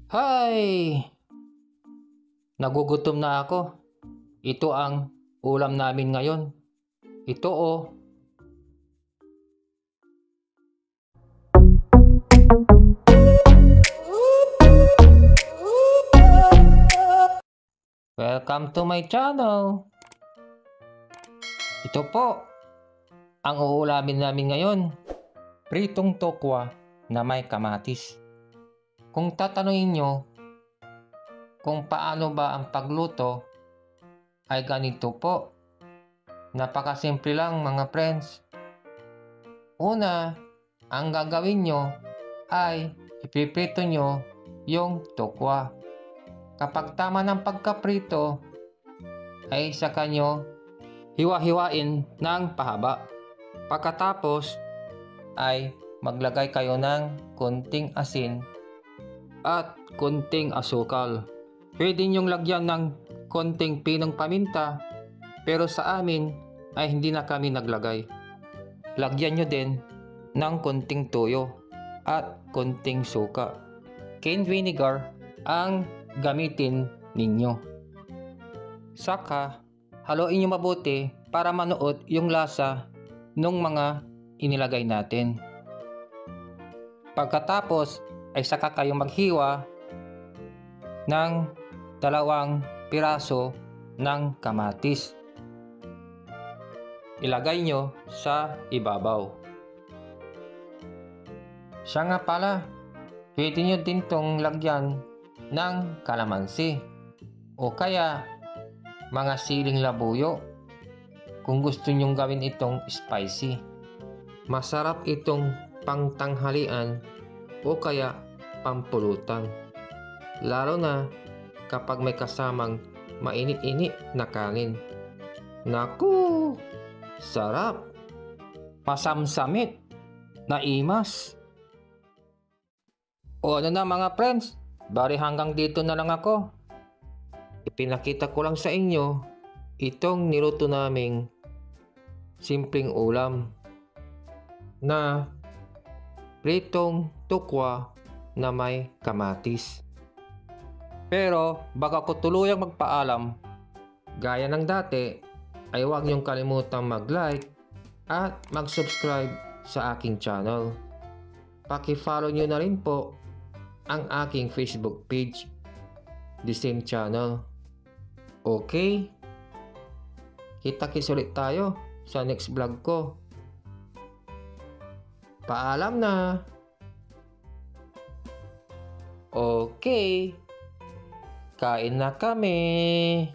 Hay! Nagugutom na ako. Ito ang ulam namin ngayon. Ito oh. Welcome to my channel. Ito po ang uulamin namin ngayon. Pritong tokwa na may kamatis. Kung tatanungin nyo kung paano ba ang pagluto, ay ganito po. Napakasimple lang mga friends. Una, ang gagawin nyo ay ipiprito nyo yung tokwa. Kapag tama ng pagkaprito, ay saka nyo hiwa-hiwain ng pahaba. Pagkatapos ay maglagay kayo ng konting asin at konting asukal. Pwede nyong lagyan ng konting pinong paminta, pero sa amin ay hindi na kami naglagay. Lagyan nyo din ng konting toyo at konting suka. Canned vinegar ang gamitin ninyo. Saka haluin nyo mabuti para manuot yung lasa ng mga inilagay natin. Pagkatapos ay saka kayo maghiwa ng 2 piraso ng kamatis. Ilagay nyo sa ibabaw. Siya nga pala, pwede nyo din tong lagyan ng kalamansi o kaya mga siling labuyo kung gusto nyong gawin itong spicy. Masarap itong pangtanghalian o kaya pampulutan, lalo na kapag may kasamang mainit-init na kanin. Naku! Sarap! Masamsamit! Naimas! O ano na mga friends, bari hanggang dito na lang ako. Ipinakita ko lang sa inyo itong niluto naming simpleng ulam na pritong tokwa na may kamatis. Pero bago ko tuluyang magpaalam, gaya ng dati, ay huwag niyong kalimutang mag-like at mag-subscribe sa aking channel. Paki-follow niyo na rin po ang aking Facebook page, the same channel. Okay? Kita-kits ulit tayo sa next vlog ko. Paalam na! Okay, kain na kami!